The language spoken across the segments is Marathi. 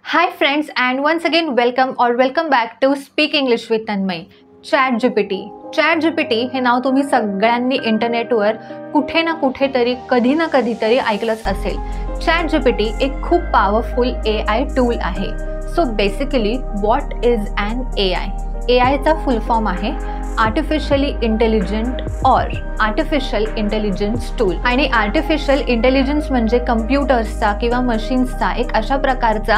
Hi friends, and once again welcome back to Speak English with Tanmay. ChatGPT हे नाव तुम्ही सगळ्यांनी इंटरनेटवर कुठे ना कुठेतरी कधी ना कधीतरी ऐकलंच असेल. ChatGPT एक खूप पॉवरफुल AI टूल आहे. So basically what is an AI? AIचा फुल फॉर्म आहे आर्टिफिशियली इंटेलिजंट और आर्टिफिशियल इंटेलिजन्स टूल. आणि आर्टिफिशियल इंटेलिजन्स म्हणजे कम्प्युटर्सचा किंवा मशीन्सचा एक अशा प्रकारचा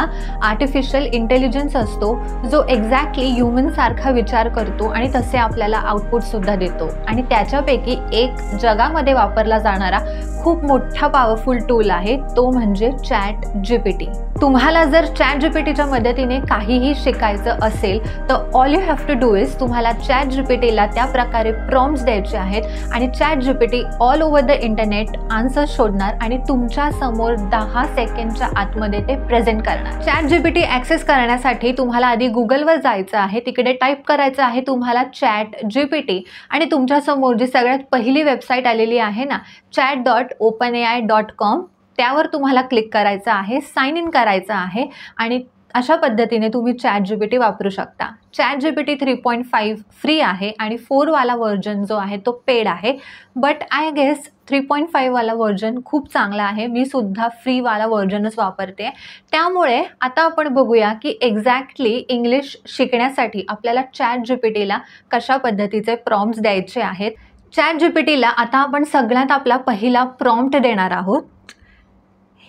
आर्टिफिशियल इंटेलिजन्स असतो जो एक्झॅक्टली ह्युमनसारखा विचार करतो आणि तसे आपल्याला आउटपुटसुद्धा देतो. आणि त्याच्यापैकी एक जगामध्ये वापरला जाणारा खूप मोठा पॉवरफुल टूल आहे तो म्हणजे ChatGPT. तुम्हाला जर ChatGPTच्या मदतीने काहीही शिकायचं असेल तर all you have to do is तुम्हाला ChatGPTला त्या प्रकारे प्रॉम्प्ट्स द्यायचे आहेत आणि ChatGPT all over the internet answer शोधणार आणि तुमच्या समोर 10 सेकंडच्या आतमध्ये ते प्रेझेंट करणार. ChatGPT ॲक्सेस करण्यासाठी तुम्हाला आधी गुगलवर जायचं आहे, तिकडे टाईप करायचं आहे तुम्हाला ChatGPT आणि तुमच्यासमोर जी सगळ्यात पहिली वेबसाईट आलेली आहे ना chat.openai.com त्यावर तुम्हाला क्लिक करायचं आहे, साइन इन करायचं आहे आणि अशा पद्धतीने तुम्ही ChatGPT वापरू शकता. ChatGPT 3.5 फ्री आहे आणि 4 वाला व्हर्जन जो आहे तो पेड आहे. बट आय गेस 3.5 वाला व्हर्जन खूप चांगला आहे. मी सुद्धा फ्री वाला व्हर्जनच वापरते. त्यामुळे आता आपण बघूया की एक्झॅक्टली इंग्लिश शिकण्यासाठी आपल्याला ChatGPTला कशा पद्धतीचे प्रॉम्प्ट्स द्यायचे आहेत. ChatGPTला आता आपण सगळ्यात आपला पहिला प्रॉम्प्ट देणार आहोत.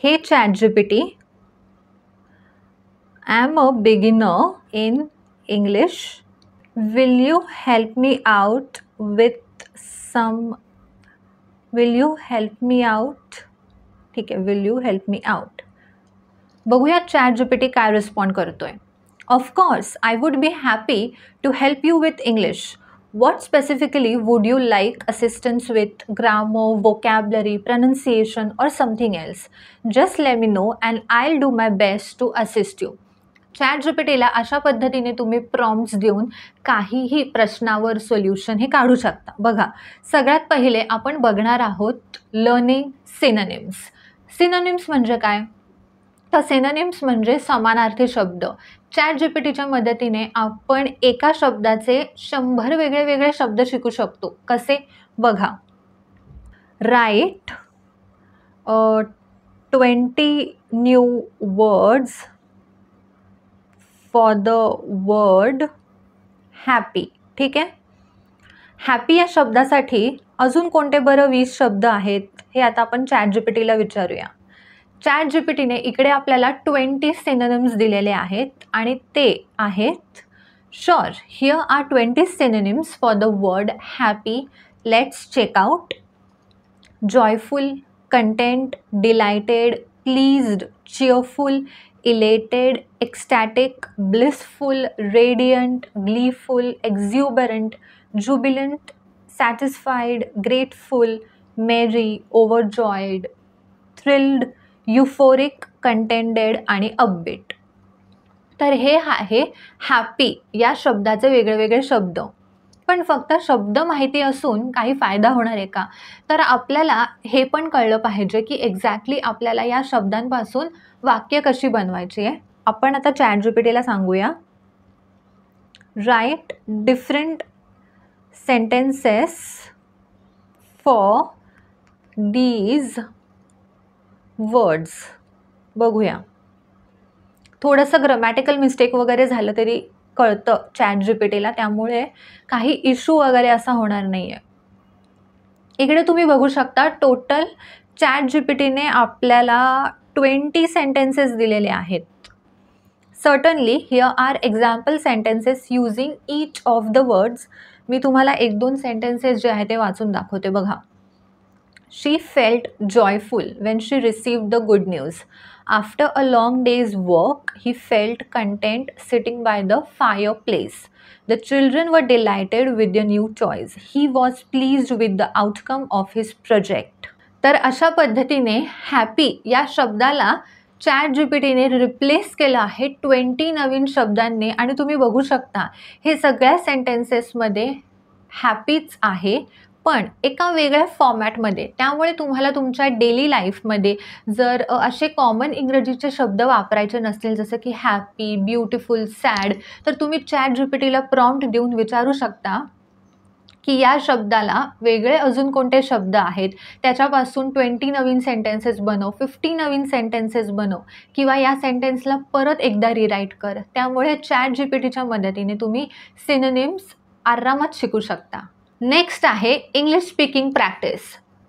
हे ChatGPT, I am a beginner in English. Will you help me out with some? Will you help me out? ठीक आहे, will you help me out? बघूया ChatGPT काय रिस्पॉन्ड करतोय. Of course, I would be happy to help you with English. What specifically would you like assistance with? Grammar, vocabulary, pronunciation, or something else? Just let me know and I'll do my best to assist you. ChatGPTला अशा पद्धतीने तुम्ही प्रॉम्प्ट्स देऊन काहीही प्रश्नावर सोल्युशन हे काढू शकता. बघा, सगळ्यात पहिले आपण बघणार आहोत लर्निंग सिनोनिम्स. सिनोनिम्स म्हणजे काय? तर सिनोनिम्स म्हणजे समानार्थी शब्द. ChatGPTच्या मदतीने आपण एका शब्दाचे 100 वेगळे शब्द शिकू शकतो. कसे? बघा, write 20 new words for the word happy. ठीक आहे, हॅपी या शब्दासाठी अजून कोणते बरं 20 शब्द आहेत हे आता आपण ChatGPTला विचारूया. ChatGPTने इकडे आपल्याला 20 सिनोनिम्स दिलेले आहेत आणि ते आहेत sure here are 20 synonyms for the word happy. Let's check out. Joyful, content, delighted, pleased, cheerful, elated, ecstatic, blissful, radiant, gleeful, exuberant, jubilant, satisfied, grateful, merry, overjoyed, thrilled, euphoric, contented आणि upbeat. तर हे आहे हॅपी या शब्दाचे वेगळे शब्द. पण फक्त शब्द माहिती असून काही फायदा होणार आहे का? तर आपल्याला हे पण कळलं पाहिजे की एक्झॅक्टली आपल्याला या शब्दांपासून वाक्य कशी बनवायची आहे. आपण आता ChatGPTला सांगूया, write different sentences for these words. बघूया, थोडंसं ग्रामॅटिकल मिस्टेक वगैरे झालं तरी कळतं ChatGPTला, त्यामुळे काही इश्यू वगैरे असा होणार नाही आहे. इकडे तुम्ही बघू शकता टोटल ChatGPTने आपल्याला 20 सेंटेन्सेस दिलेले आहेत. Certainly here are example sentences using each of the words. मी तुम्हाला 1-2 सेंटेन्सेस जे आहे ते वाचून दाखवते. बघा, She felt joyful when she received the good news. After a long day's work, he felt content sitting by the fireplace. The children were delighted with their new toys. He was pleased with the outcome of his project. तर अशा पद्धतीने हॅपी या शब्दाला ChatGPTने रिप्लेस केलं आहे 20 नवीन शब्दांनी. आणि तुम्ही बघू शकता हे सगळ्या सेंटेन्सेसमध्ये हॅपीच आहे, पण एका वेगळ्या फॉर्मॅटमध्ये. त्यामुळे तुम्हाला तुमच्या डेली लाईफमध्ये जर असे कॉमन इंग्रजीचे शब्द वापरायचे नसतील, जसं की हॅपी, ब्युटिफुल, सॅड, तर तुम्ही ChatGPTला प्रॉम्प्ट देऊन विचारू शकता की या शब्दाला वेगळे अजून कोणते शब्द आहेत, त्याच्यापासून 20 नवीन सेंटेन्सेस बनव, 50 नवीन सेंटेन्सेस बनव किंवा या सेंटेन्सला परत एकदा रिराईट कर. त्यामुळे ChatGPTच्या मदतीने तुम्ही सिनोनिम्स आरामात शिकू शकता. नेक्स्ट आहे इंग्लिश स्पीकिंग प्रॅक्टिस.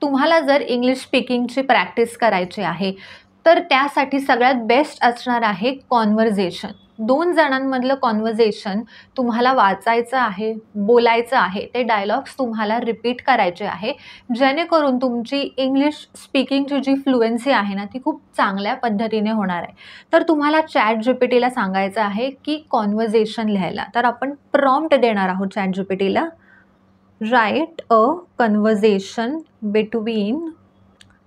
तुम्हाला जर इंग्लिश स्पीकिंगची प्रॅक्टिस करायची आहे तर त्यासाठी सगळ्यात बेस्ट असणार आहे कॉन्व्हर्जेशन. 2 जणांमधलं कॉन्व्हर्जेशन तुम्हाला वाचायचं आहे, बोलायचं आहे, ते डायलॉग्स तुम्हाला रिपीट करायचे आहे, जेणेकरून तुमची इंग्लिश स्पीकिंगची जी फ्लुएन्सी आहे ना ती खूप चांगल्या पद्धतीने होणार आहे. तर तुम्हाला ChatGPTला सांगायचं आहे की कॉन्व्हर्जेशन लिहायला. तर आपण प्रॉम्प्ट देणार आहोत ChatGPTला, write a conversation between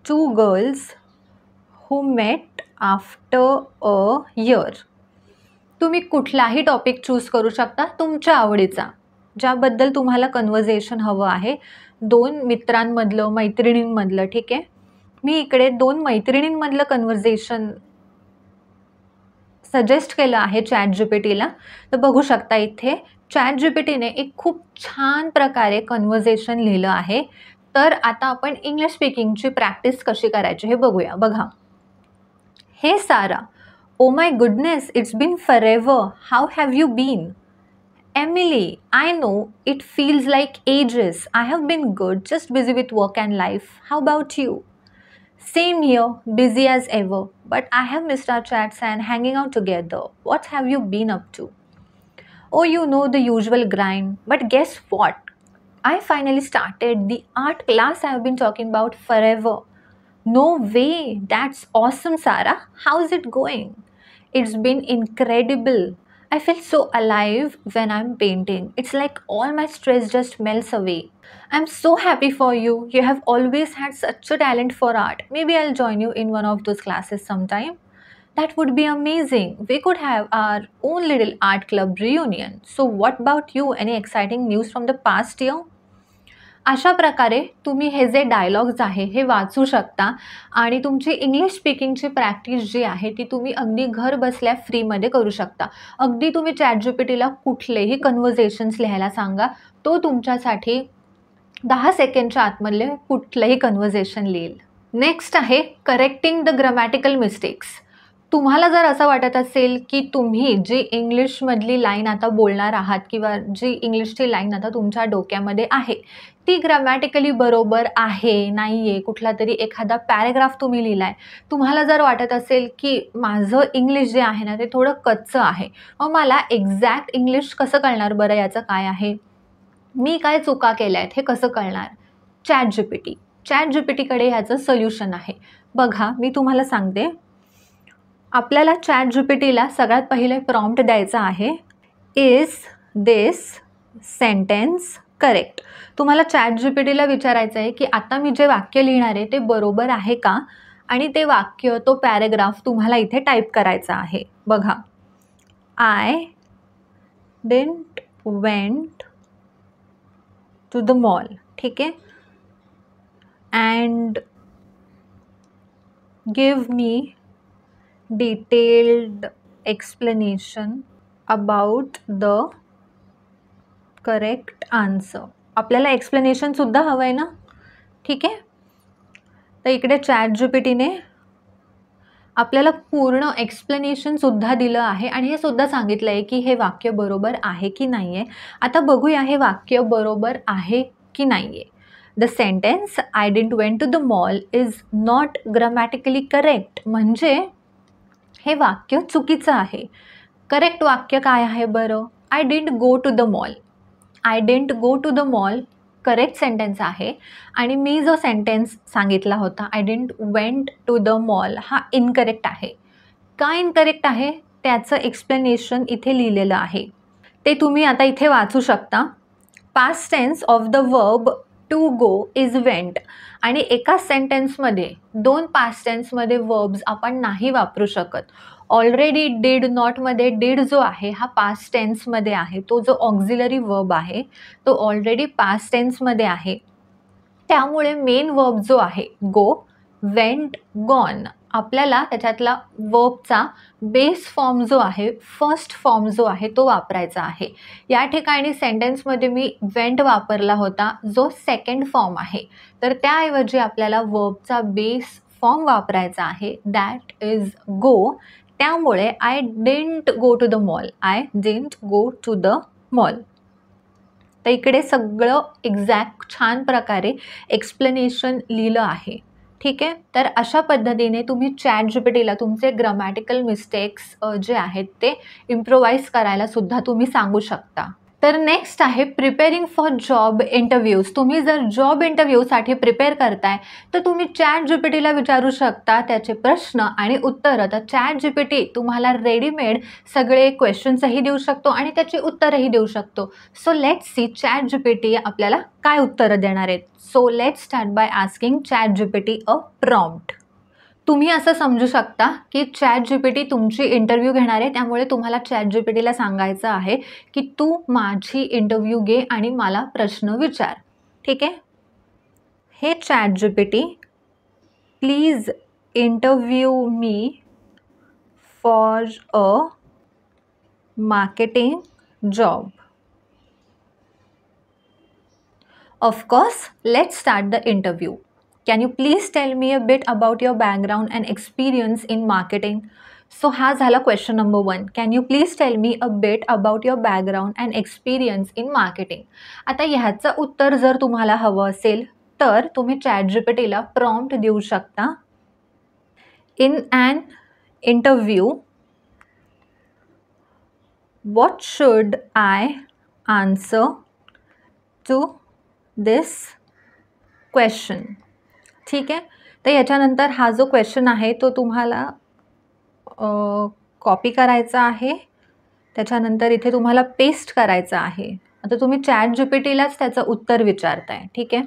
2 girls who met after a year. तुम्ही कुठलाही टॉपिक चूज करू शकता तुमच्या आवडीचा, ज्याबद्दल तुम्हाला कन्व्हर्जेशन हवं आहे. 2 मित्रांमधलं, मैत्रिणींमधलं. ठीक आहे, मी इकडे 2 मैत्रिणींमधलं कन्व्हर्जेशन सजेस्ट केलं आहे ChatGPTला. तर बघू शकता इथे ChatGPTने एक खूप छान प्रकारे कन्व्हर्जेशन लिहिलं आहे. तर आता आपण इंग्लिश स्पीकिंगची प्रॅक्टिस कशी करायची हे बघूया. बघा, Hey Sarah, oh my goodness, it's been forever. How have you been? Emily, I know it feels like ages. I have been good, just busy with work and life. How about you? Same here, busy as ever. But I have missed our chats and hanging out together. What have you been up to? Oh, you know the usual grind. But guess what? I finally started the art class I have been talking about forever. No way, that's awesome, Sarah. How's it going? It's been incredible. I feel so alive when I'm painting. It's like all my stress just melts away. I'm so happy for you. You have always had such a talent for art. Maybe I'll join you in one of those classes sometime. That would be amazing. We could have our own little art club reunion. So what about you? Any exciting news from the past year? अशा प्रकारे तुम्ही हे जे डायलॉग्स आहे हे वाचू शकता आणि तुमची इंग्लिश स्पीकिंगची प्रॅक्टिस जी आहे ती तुम्ही अगदी घर बसल्या फ्रीमध्ये करू शकता. अगदी तुम्ही ChatGPTला कुठलेही कन्व्हर्जेशन्स लिहायला सांगा, तो तुमच्यासाठी 10 सेकंडच्या आतमधले कुठलंही कन्व्हर्जेशन लिहिल. नेक्स्ट आहे करेक्टिंग द ग्रामॅटिकल मिस्टेक्स. तुम्हाला जर असं वाटत असेल की तुम्ही जी इंग्लिशमधली लाईन आता बोलणार आहात किंवा जी इंग्लिशची लाईन आता तुमच्या डोक्यामध्ये आहे ती ग्रामॅटिकली बरोबर आहे, नाही आहे, कुठला तरी एखादा पॅरेग्राफ तुम्ही लिहिला आहे, तुम्हाला जर वाटत असेल की माझं इंग्लिश जे आहे ना ते थोडं कच्चं आहे, मग मला एक्झॅक्ट इंग्लिश कसं कळणार बरं, याचं काय आहे, मी काय चुका केल्या आहेत हे कसं कळणार? ChatGPTकडे ह्याचं सोल्युशन आहे. बघा, मी तुम्हाला सांगते. आपल्याला ChatGPTला सगळ्यात पहिले प्रॉम्प्ट द्यायचा आहे, इज दिस सेंटेन्स करेक्ट. तुम्हाला ChatGPTला विचारायचं आहे की आता मी जे वाक्य लिहिणार आहे ते बरोबर आहे का, आणि ते वाक्य, तो पॅरेग्राफ तुम्हाला इथे टाईप करायचा आहे. बघा, I didn't went to the mall. ठीक आहे, and give me detailed explanation about the correct answer. आपल्याला एक्सप्लेनेशन सुद्धा हवं आहे ना. ठीक आहे, तर इकडे ChatGPTने आपल्याला पूर्ण एक्सप्लेनेशन सुद्धा दिलं आहे आणि हे सुद्धा सांगितलं आहे की हे वाक्य बरोबर आहे की नाही आहे. आता बघूया हे वाक्य बरोबर आहे की नाही आहे. The sentence I didn't went to the mall is not grammatically correct. म्हणजे हे वाक्य चुकीचं आहे. करेक्ट वाक्य काय आहे बरं? I didn't go to the mall. I didn't go to the mall correct sentence आहे आणि मी जो सेंटेन्स सांगितला होता I didn't went to the mall हा इनकरेक्ट आहे. का इनकरेक्ट आहे त्याचं एक्सप्लेनेशन इथे लिहिलेलं आहे, ते तुम्ही आता इथे वाचू शकता. Past tense of the verb to go is went. आणि एका सेंटेन्समध्ये 2 पास्ट टेन्समध्ये वर्ब्स आपण नाही वापरू शकत. ऑलरेडी डिड नॉटमध्ये डिड जो आहे हा पास्ट टेन्समध्ये आहे, तो जो ऑक्झिलरी वर्ब आहे तो ऑलरेडी पास्ट टेन्समध्ये आहे. त्यामुळे मेन वर्ब जो आहे गो, वेंट, गॉन, आपल्याला त्याच्यातला वर्बचा बेस फॉर्म जो आहे, फर्स्ट फॉर्म जो आहे तो वापरायचा आहे. या ठिकाणी सेंटेन्समध्ये मी वेंट वापरला होता जो सेकंड फॉर्म आहे, तर त्याऐवजी आपल्याला वर्बचा बेस फॉर्म वापरायचा आहे, दॅट इज गो. त्यामुळे I didn't go to the mall, I didn't go to the mall. तर इकडे सगळं एक्झॅक्ट छान प्रकारे एक्सप्लेनेशन लिहिलं आहे. ठीक आहे, तर अशा पद्धतीने तुम्ही ChatGPTला तुमचे ग्रामॅटिकल मिस्टेक्स जे आहेत ते इम्प्रोवाइज करायला सुद्धा तुम्ही सांगू शकता. तर नेक्स्ट आहे प्रिपेअरिंग फॉर जॉब इंटरव्ह्यूज. तुम्ही जर जॉब इंटरव्ह्यूसाठी प्रिपेअर करताय तर तुम्ही ChatGPTला विचारू शकता त्याचे प्रश्न आणि उत्तरं. तर ChatGPT तुम्हाला रेडीमेड सगळे क्वेश्चन्सही देऊ शकतो आणि त्याची उत्तरंही देऊ शकतो. सो लेट्स सी ChatGPT आपल्याला काय उत्तरं देणार आहेत. So let's start by asking ChatGPT a prompt. तुम्ही असं समजू शकता की ChatGPT तुमची इंटरव्ह्यू घेणार आहे, त्यामुळे तुम्हाला ChatGPTला सांगायचं आहे की तू माझी इंटरव्ह्यू घे आणि मला प्रश्न विचार. ठीक आहे, हे ChatGPT please interview me for a marketing job. Of course, let's start the interview. Can you please tell me a bit about your background and experience in marketing? So हा झाला question number 1. Can you please tell me a bit about your background and experience in marketing? आता ह्याचं उत्तर जर तुम्हाला हवं असेल तर तुम्ही ChatGPTला प्रॉम्प्ट देऊ शकता. In an interview, what should I answer to this question? ठीक आहे, तर याच्यानंतर हा जो क्वेश्चन आहे तो तुम्हाला कॉपी करायचा आहे, त्याच्यानंतर इथे तुम्हाला पेस्ट करायचा आहे. आता तुम्ही ChatGPTलाच त्याचं उत्तर विचारताय. ठीक आहे,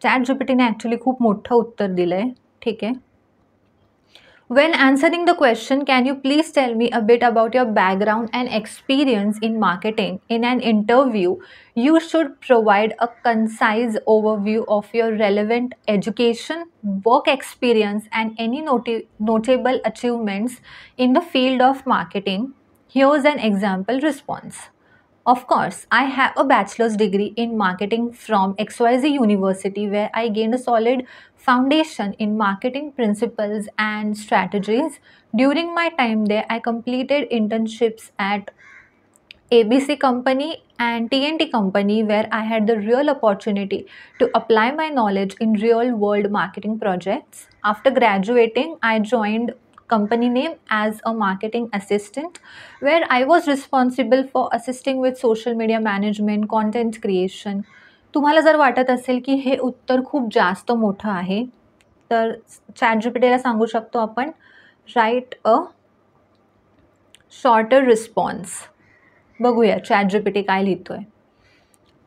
ChatGPTने ॲक्च्युली खूप मोठं उत्तर दिलं आहे. ठीक आहे. When answering the question, can you please tell me a bit about your background and experience in marketing? In an interview, you should provide a concise overview of your relevant education, work experience, and any notable achievements in the field of marketing. Here's an example response. Of course, I have a bachelor's degree in marketing from XYZ University, where I gained a solid foundation in marketing principles and strategies. During my time there, I completed internships at ABC Company and TNT Company, where I had the real opportunity to apply my knowledge in real-world marketing projects. After graduating, I joined company name as a marketing assistant, where I was responsible for assisting with social media management, content creation. तुम्हाला जर वाटत असेल की हे उत्तर खूप जास्त मोठं आहे तर ChatGPTला सांगू शकतो आपण राईट अ शॉर्टर रिस्पॉन्स. बघूया ChatGPT काय लिहितोय.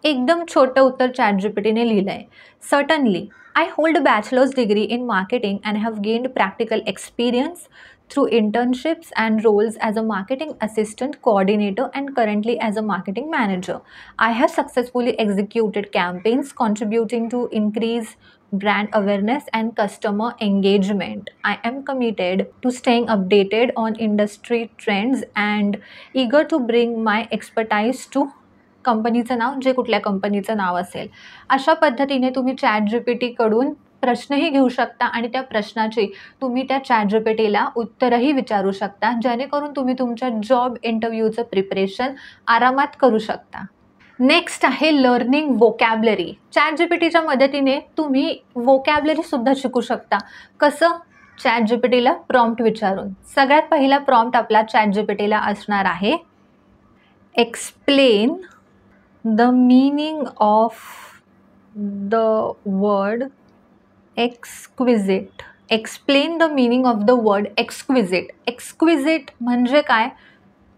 एकदम छोटं उत्तर ChatGPTने लिहिलं आहे. Certainly I hold a bachelor's degree in marketing and have gained practical experience through internships and roles as a marketing assistant, coordinator, and currently as a marketing manager. I have successfully executed campaigns contributing to increase brand awareness and customer engagement. I am committed to staying updated on industry trends and eager to bring my expertise to कंपनीचं नाव, जे कुठल्या कंपनीचं नाव असेल. अशा पद्धतीने तुम्ही ChatGPTकडून प्रश्नही घेऊ शकता आणि त्या प्रश्नाची तुम्ही त्या ChatGPTला उत्तरही विचारू शकता, जेणेकरून तुम्ही तुमच्या जॉब इंटरव्ह्यूचं प्रिपरेशन आरामात करू शकता. नेक्स्ट आहे लर्निंग वोकॅबलरी. ChatGPTच्या मदतीने तुम्ही वोकॅबलरीसुद्धा शिकू शकता. कसं? ChatGPTला प्रॉम्प्ट विचारून. सगळ्यात पहिला प्रॉम्प्ट आपला ChatGPTला असणार आहे explain the meaning of the word exquisite. Explain the meaning of the word exquisite. Exquisite म्हणजे काय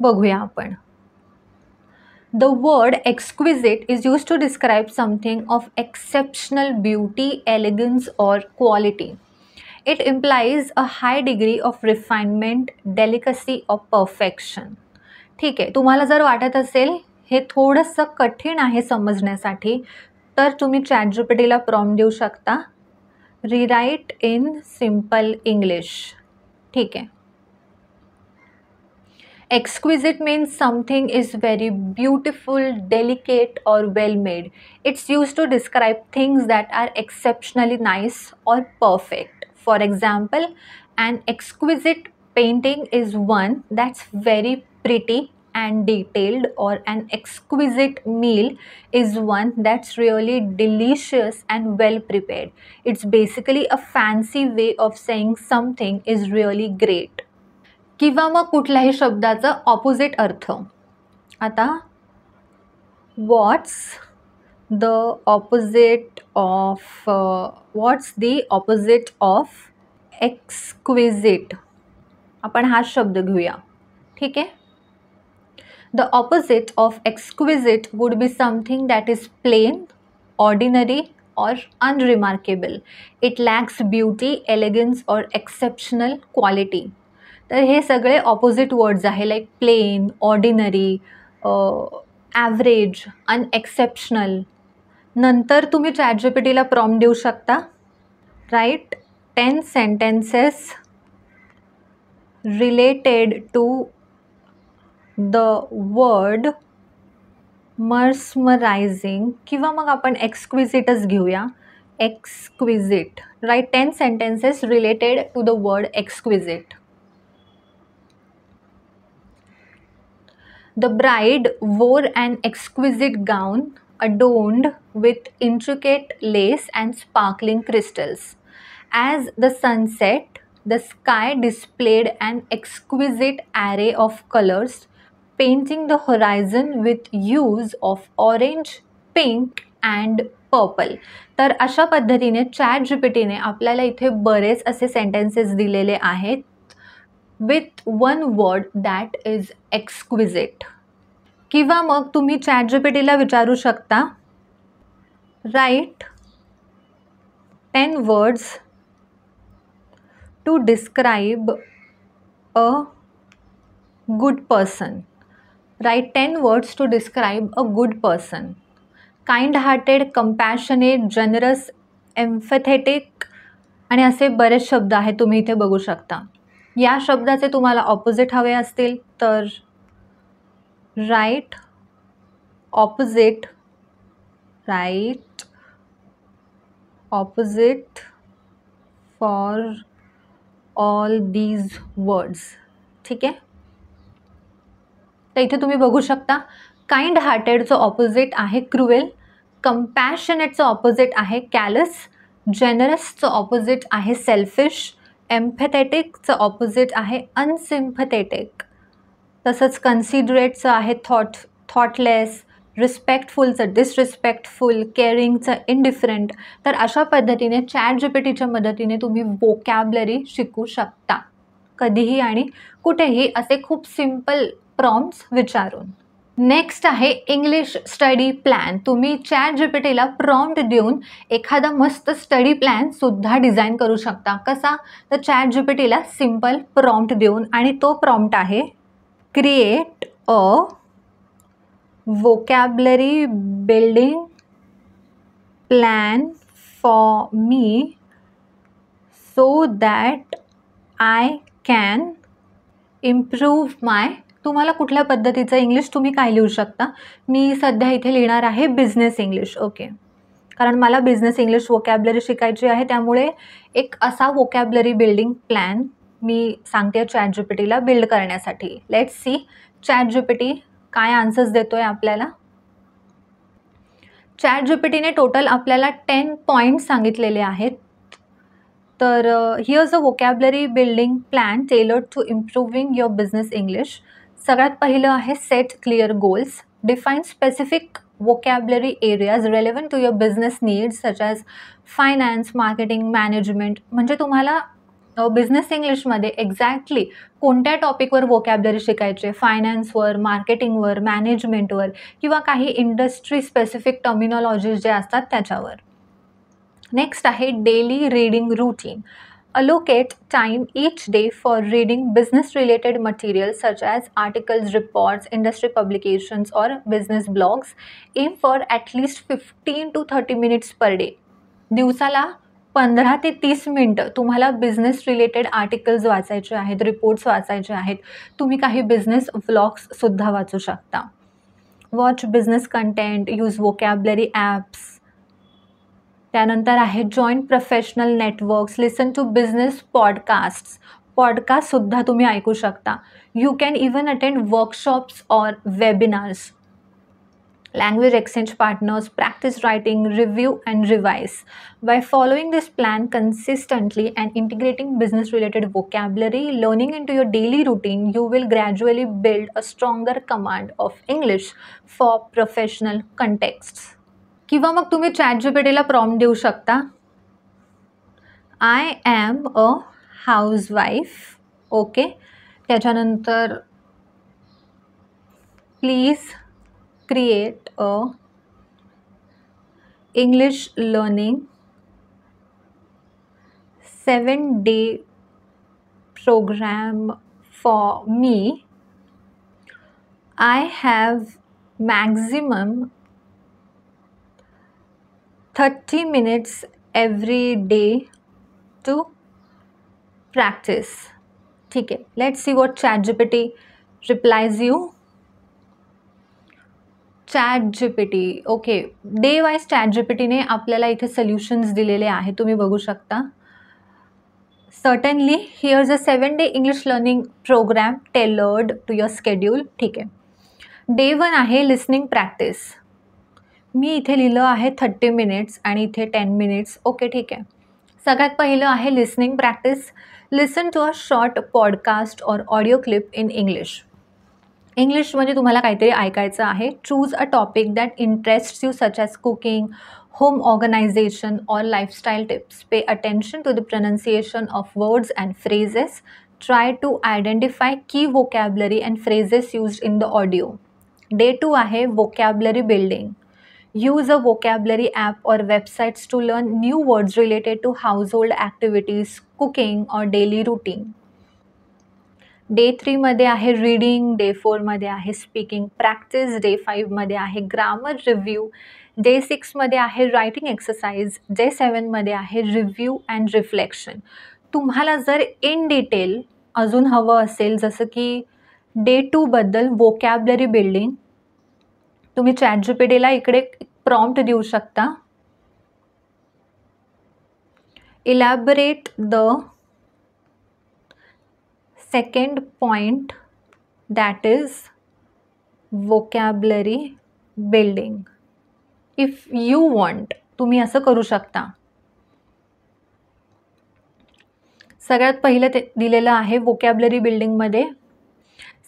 बघूया आपण. The word exquisite is used to describe something of exceptional beauty, elegance, or quality. It implies a high degree of refinement, delicacy, or perfection. ठीक आहे, तुम्हाला जर वाटत असेल हे थोडंसं कठीण आहे समजण्यासाठी तर तुम्ही ChatGPTला प्रॉम्प्ट देऊ शकता, रिराईट इन सिम्पल इंग्लिश. ठीक आहे. Exquisite means something is very beautiful, delicate or well made. It's used to describe things that are exceptionally nice or perfect. For example, an exquisite painting is one that's very pretty and detailed, or an exquisite meal is one that's really delicious and well prepared. It's basically a fancy way of saying something is really great. किंवा मग कुठल्याही शब्दाचा ऑपोजिट अर्थ. आता what's the opposite of exquisite. आपण हा शब्द घेऊया. ठीक आहे. The opposite of exquisite would be something that is plain, ordinary or unremarkable. It lacks beauty, elegance or exceptional quality. तर हे सगळे ऑपोजिट वर्ड्स आहे, like plain, ordinary, average, unexceptional. नंतर तुम्ही ChatGPTला प्रॉम्प्ट देऊ शकता, write 10 sentences related to the word mesmerising, किंवा मग आपण एक्सक्विजिटच घेऊया, exquisite. Write 10 sentences related to the word exquisite. The bride wore an exquisite gown adorned with intricate lace and sparkling crystals. As the sun set, the sky displayed an exquisite array of colors, painting the horizon with hues of orange, pink and purple. तर अशा पद्धतीने ChatGPTने आपल्याला इथे बरेच असे सेंटेन्सेस दिलेले आहेत with one word that is exquisite. किंवा मग तुम्ही ChatGPTला विचारू शकता, write 10 words to describe a good person. Write 10 words to describe a good person. Kind-hearted, compassionate, generous, empathetic आणि असे बरेच शब्द आहेत, तुम्ही इथे बघू शकता. या शब्दाचे तुम्हाला ऑपोजिट हवे असतील तर write opposite, write opposite for all these words. ठीक आहे. तर इथे तुम्ही बघू शकता, काइंड हार्टेडचं ऑपोजिट आहे क्रुएल, कंपॅशनेटचं ऑपोजिट आहे कॅलस, जेनरसचं ऑपोजिट आहे सेल्फिश, एम्पॅथेटिकचं ऑपोजिट आहे अनसिम्पथेटिक, तसंच कन्सिडरेटचं आहे थॉटलेस, रिस्पेक्टफुलचं डिसरिस्पेक्टफुल, केअरिंगचं इनडिफरंट. तर अशा पद्धतीने ChatGPTच्या मदतीने तुम्ही वोकॅबलरी शिकू शकता, कधीही आणि कुठेही असे खूप सिम्पल प्रॉम्प्ट्स विचारून. नेक्स्ट आहे इंग्लिश स्टडी प्लॅन. तुम्ही ChatGPTला प्रॉम्प्ट देऊन एखादा मस्त स्टडी प्लॅनसुद्धा डिझाईन करू शकता. कसा? तर ChatGPTला सिम्पल प्रॉम्प्ट देऊन, आणि तो प्रॉम्प्ट आहे create a vocabulary building plan for me so that I can improve my. तुम्हाला कुठल्या पद्धतीचं इंग्लिश तुम्ही काय लिहू शकता. मी सध्या इथे लिहिणार आहे बिझनेस इंग्लिश. ओके, कारण मला बिझनेस इंग्लिश वोकॅबलरी शिकायची आहे, त्यामुळे एक असा वोकॅबलरी बिल्डिंग प्लॅन मी सांगते ChatGPTला बिल्ड करण्यासाठी. लेट्स सी ChatGPT काय आन्सर्स देतो आहे आपल्याला. ChatGPTने टोटल आपल्याला 10 पॉईंट्स सांगितलेले आहेत. तर here's a vocabulary building plan tailored to improving your business English. सगळ्यात पहिलं आहे set clear goals, define specific vocabulary areas relevant to your business needs such as finance, marketing, management. म्हणजे तुम्हाला बिझनेस इंग्लिशमध्ये एक्झॅक्टली कोणत्या टॉपिकवर वोकॅबलरी शिकायचे, फायनान्सवर, मार्केटिंगवर, मॅनेजमेंटवर, किंवा काही इंडस्ट्री स्पेसिफिक टर्मिनॉलॉजीज जे असतात त्याच्यावर. नेक्स्ट आहे daily reading routine. Allocate time each day for reading business related materials such as articles, reports, industry publications, or business blogs. Aim for at least 15 to 30 minutes per day. दिवसाला 15 ते 30 मिनटं तुम्हाला बिझनेस रिलेटेड आर्टिकल्स वाचायचे आहेत, रिपोर्ट्स वाचायचे आहेत. तुम्ही काही बिझनेस व्लॉग्ससुद्धा वाचू शकता. Watch business content, use vocabulary apps. त्यानंतर आहे join professional networks, listen to business पॉडकास्टसुद्धा तुम्ही ऐकू शकता. You can even attend workshops or webinars. Language exchange partners, practice writing, review and revise. By following this plan consistently and integrating business related vocabulary learning into your daily routine, you will gradually build a stronger command of English for professional contexts. किंवा मग तुम्ही ChatGPTला प्रॉम्प्ट देऊ शकता. I am a housewife. Okay, त्याच्यानंतर please create a English learning 7-day program for me. I have maximum 30 minutes every day to practice. ठीक आहे, let's see what ChatGPT replies you. ChatGPT, okay, day wise ChatGPTने आपल्याला इथे सोल्युशन्स दिलेले आहे, तुम्ही बघू शकता. Certainly here's a 7-day English learning programme tailored to your schedule. ठीक आहे. डे 1 आहे लिसनिंग प्रॅक्टिस. मी इथे लिहिलं आहे 30 मिनिट्स आणि इथे 10 मिनिट्स. ओके, ठीक आहे. सगळ्यात पहिलं आहे listening practice. Listen to a short podcast or audio clip in English. English म्हणजे तुम्हाला काहीतरी ऐकायचं आहे. Choose a topic that interests you such as cooking, home organisation or lifestyle tips. Pay attention to the pronunciation of words and phrases. Try to identify key vocabulary and phrases used in the audio. Day 2 आहे vocabulary building. Use a vocabulary app or websites to learn new words related to household activities, cooking or daily routine. Day 3 मध्ये आहे रीडिंग. डे 4 मध्ये आहे स्पीकिंग प्रॅक्टिस. डे 5 मध्ये आहे ग्रामर रिव्ह्यू. डे 6 मध्ये आहे रायटिंग एक्सरसाइज. डे 7 मध्ये आहे रिव्ह्यू अँड रिफ्लेक्शन. तुम्हाला जर इन डिटेल अजून हवं असेल, जसं की डे 2 बद्दल वोकॅबलरी बिल्डिंग, तुम्ही ChatGPTला इकडे प्रॉम्प्ट देऊ शकता. Elaborate the second point, that is vocabulary building. If you want, तुम्ही असं करू शकता. सगळ्यात पहिलं ते दिलेलं आहे vocabulary building मध्ये.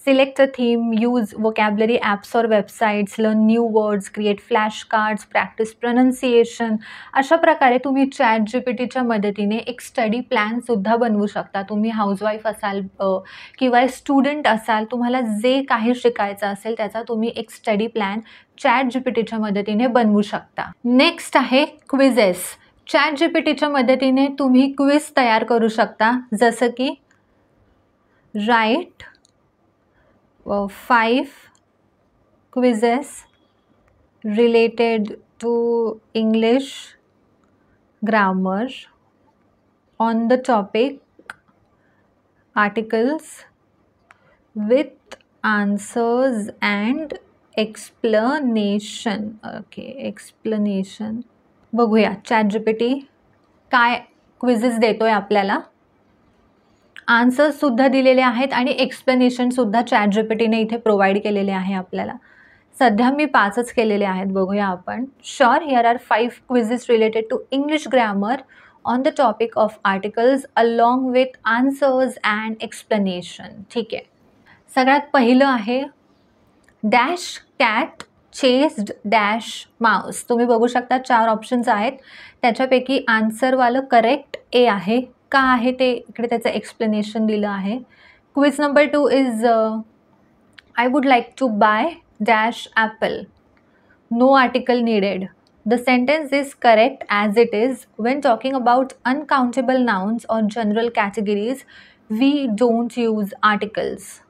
Select a theme, use vocabulary apps or websites, learn new words, create flash cards, practice pronunciation. अशा प्रकारे तुम्ही ChatGPTच्या मदतीने एक स्टडी प्लॅनसुद्धा बनवू शकता. तुम्ही हाऊसवाईफ असाल किंवा स्टुडंट असाल, तुम्हाला जे काही शिकायचं असेल त्याचा तुम्ही एक स्टडी प्लॅन ChatGPTच्या मदतीने बनवू शकता. नेक्स्ट आहे क्विजेस. ChatGPTच्या मदतीने तुम्ही क्विज तयार करू शकता, जसं की right 5 quizzes related to English grammar on the topic articles with answers and explanation. Okay, explanation. बघूया ChatGPT काय क्विझेस देतोय आपल्याला. आन्सर्ससुद्धा दिलेले आहेत आणि एक्सप्लेनेशनसुद्धा ChatGPTने इथे प्रोव्हाइड केलेले आहे आपल्याला. सध्या मी 5च केलेले आहेत, बघूया आपण. Sure, here are 5 quizzes related to English grammar on the topic of articles along with answers and explanation. ठीक आहे. सगळ्यात पहिलं आहे dash cat chased dash mouse. तुम्ही बघू शकता 4 ऑप्शन्स आहेत, त्याच्यापैकी आन्सरवालं करेक्ट ए आहे. का आहे ते इकडे त्याचं एक्सप्लेनेशन दिलं आहे. Quiz number 2 is I would like to buy dash apple. No article needed. The sentence is correct as it is. When talking about uncountable nouns or general categories, we don't use articles.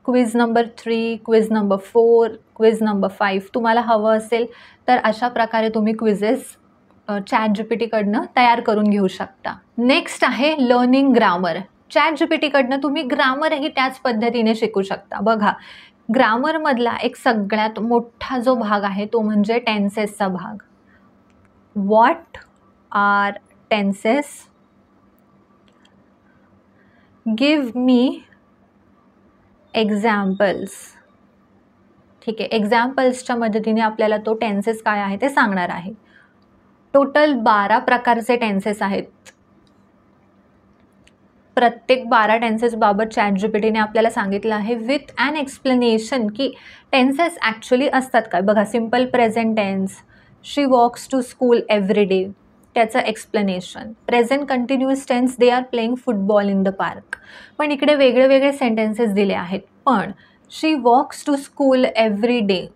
Quiz number 3, quiz number 4, quiz number 5 तुम्हाला हवं असेल तर अशा प्रकारे तुम्ही क्विजेस ChatGPTकडनं तयार करून घेऊ शकता. नेक्स्ट आहे लर्निंग ग्रामर. ChatGPTकडनं तुम्ही ग्रामरही त्याच पद्धतीने शिकू शकता. बघा, ग्रामरमधला एक सगळ्यात मोठा जो भाग आहे तो म्हणजे टेन्सेसचा भाग. What are tenses? Give me examples. ठीक आहे, एक्झाम्पल्सच्या मदतीने आपल्याला तो टेन्सेस काय आहे ते सांगणार आहे. टोटल 12 प्रकारचे टेन्सेस आहेत. प्रत्येक 12 टेन्सेसबाबत ChatGPTने आपल्याला सांगितलं आहे विथ ॲन एक्सप्लेनेशन की टेन्सेस ॲक्च्युली असतात काय. बघा, simple present tense, she walks to school every day, त्याचं explanation. Present continuous tense, they are playing football in the park. पण इकडे वेगळे वेगळे सेंटेन्सेस दिले आहेत. पण she walks to school every day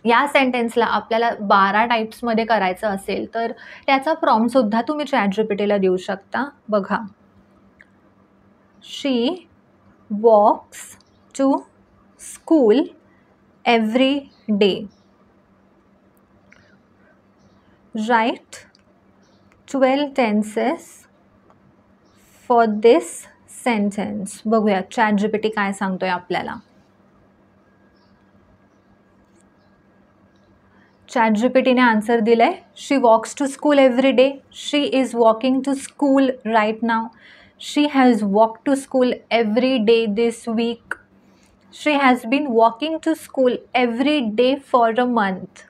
या सेंटेन्सला आपल्याला 12 टाईप्समध्ये करायचं असेल तर त्याचा प्रॉम्प्टसुद्धा तुम्ही ChatGPTला देऊ शकता. बघा, she walks to school every day. Write 12 tenses for this sentence. बघूया ChatGPT काय सांगतोय आपल्याला. ChatGPTने आन्सर दिलाय, she walks to school every day. She is walking to school right now. She has walk to school every day this week. She has been walking to school every day for a month.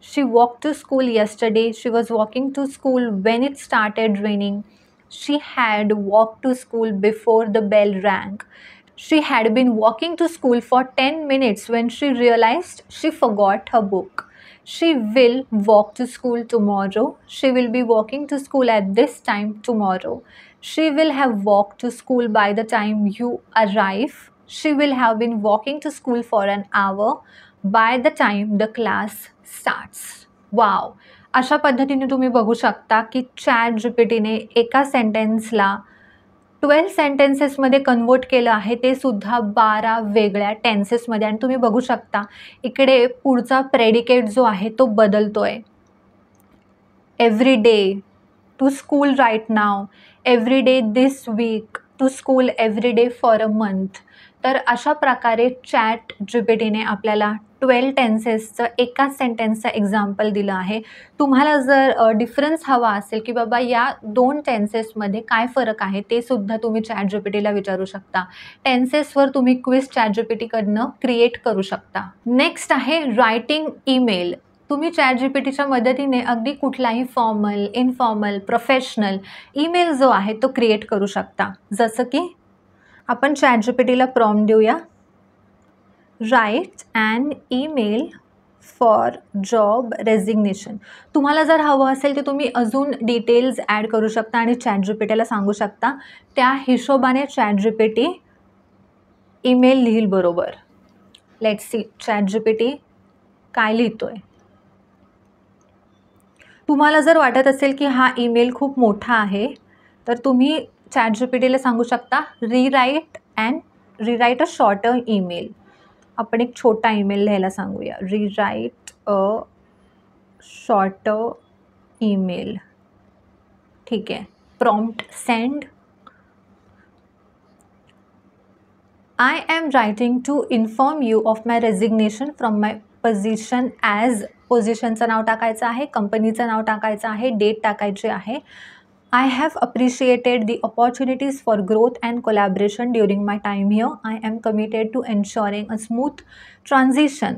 She walked to school yesterday. She was walking to school when it started raining. She had walked to school before the bell rang. She had been walking to school for 10 minutes when she realized she forgot her book. She will walk to school tomorrow. She will be walking to school at this time tomorrow. She will have walked to school by the time you arrive. She will have been walking to school for an hour by the time the class starts. Wow, अशा पद्धतीने तुम्ही बघू शकता की ChatGPTने एका सेंटेन्सला 12 सेंटेन्सेसमध्ये कन्वर्ट केलं आहे, ते सुद्धा 12 वेगळ्या टेन्सेसमध्ये. आणि तुम्ही बघू शकता इकडे पुढचा प्रेडिकेट जो आहे तो बदलतोय. Every day, to school right now, every day this week, to school every day for a month. तर अशा प्रकारे ChatGPTने आपल्याला 12 टेन्सेसचं एका सेंटेन्सचं एक्झाम्पल दिलं आहे. तुम्हाला जर डिफरन्स हवा असेल की बाबा या 2 टेन्सेसमध्ये काय फरक आहे ते सुद्धा तुम्ही ChatGPTला विचारू शकता. टेन्सेसवर तुम्ही क्विज ChatGPTकडनं क्रिएट करू शकता. नेक्स्ट आहे रायटिंग ईमेल. तुम्ही ChatGPTच्या मदतीने अगदी कुठलाही फॉर्मल, इनफॉर्मल, प्रोफेशनल ईमेल जो आहे तो क्रिएट करू शकता. जसं की आपण ChatGPTला प्रॉम्प्ट देऊया, write an email for job resignation. तुम्हाला जर हवं असेल तर तुम्ही अजून डिटेल्स ॲड करू शकता आणि ChatGPTला सांगू शकता. त्या हिशोबाने ChatGPT ईमेल लिहिल बरोबर. लेट्स सी ChatGPT काय लिहितोय. तुम्हाला जर वाटत असेल की हा ईमेल खूप मोठा आहे तर तुम्ही ChatGPTला सांगू शकता रिराईट अ शॉर्टर ईमेल. आपण एक छोटा ईमेल लिहायला सांगूया, रिराईट अ शॉर्टर ईमेल. ठीक आहे, prompt send. I am writing to inform you of my resignation from my position as. पोझिशनचं नाव टाकायचं आहे, कंपनीचं नाव टाकायचं आहे, डेट टाकायची आहे. I have appreciated the opportunities for growth and collaboration during my time here. I am committed to ensuring a smooth transition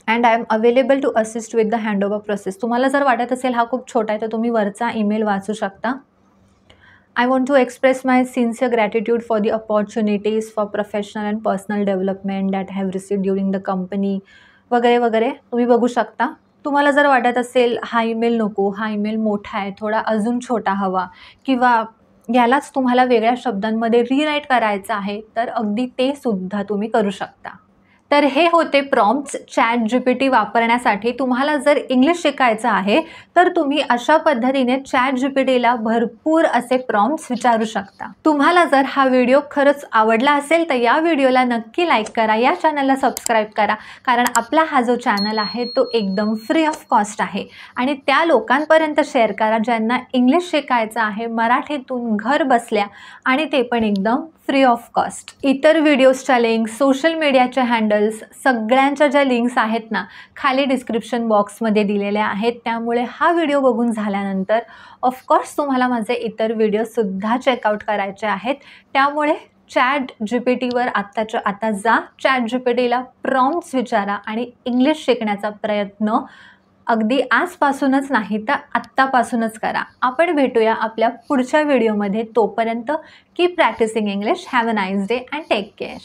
and I am available to assist with the handover process. तुम्हाला जर वाटत असेल हा खूप छोटा आहे तर तुम्ही वरचा ईमेल वाचू शकता. I want to express my sincere gratitude for the opportunities for professional and personal development that I have received during the company वगैरे वगैरे तुम्ही बघू शकता. तुम्हाला जर वाटत असेल हा ईमेल नको, हा ईमेल मोठा आहे, थोडा अजून छोटा हवा किंवा यालाच तुम्हाला वेगळ्या शब्दांमध्ये रिराईट करायचं आहे तर अगदी ते सुद्धा तुम्ही करू शकता. तर हे होते प्रॉम्प्ट्स ChatGPT वापरण्यासाठी. तुम्हाला जर इंग्लिश शिकायचं आहे तर तुम्ही अशा पद्धतीने ChatGPTला भरपूर असे प्रॉम्प्ट्स विचारू शकता. तुम्हाला जर हा व्हिडिओ खरंच आवडला असेल तर या व्हिडिओला नक्की लाईक करा, या चॅनलला सबस्क्राईब करा, कारण आपला हा जो चॅनल आहे तो एकदम फ्री ऑफ कॉस्ट आहे. आणि त्या लोकांपर्यंत शेअर करा ज्यांना इंग्लिश शिकायचं आहे मराठीतून घर बसल्या, आणि ते पण एकदम फ्री ऑफ कॉस्ट. इतर व्हिडिओजच्या लिंक, सोशल मीडियाचे हँडल्स, सगळ्यांच्या ज्या लिंक्स आहेत ना खाली डिस्क्रिप्शन बॉक्समध्ये दिलेल्या आहेत. त्यामुळे हा व्हिडिओ बघून झाल्यानंतर ऑफकोर्स तुम्हाला माझे इतर व्हिडिओसुद्धा चेकआउट करायचे आहेत. त्यामुळे ChatGPTवर आत्ताच्या आता जा, ChatGPTला प्रॉम्प्ट्स विचारा आणि इंग्लिश शिकण्याचा प्रयत्न अगदी आजपासूनच नाही तर आत्तापासूनच करा. आपण भेटूया आपल्या पुढच्या व्हिडिओमध्ये. तोपर्यंत keep practising English. Have a nice day and take care.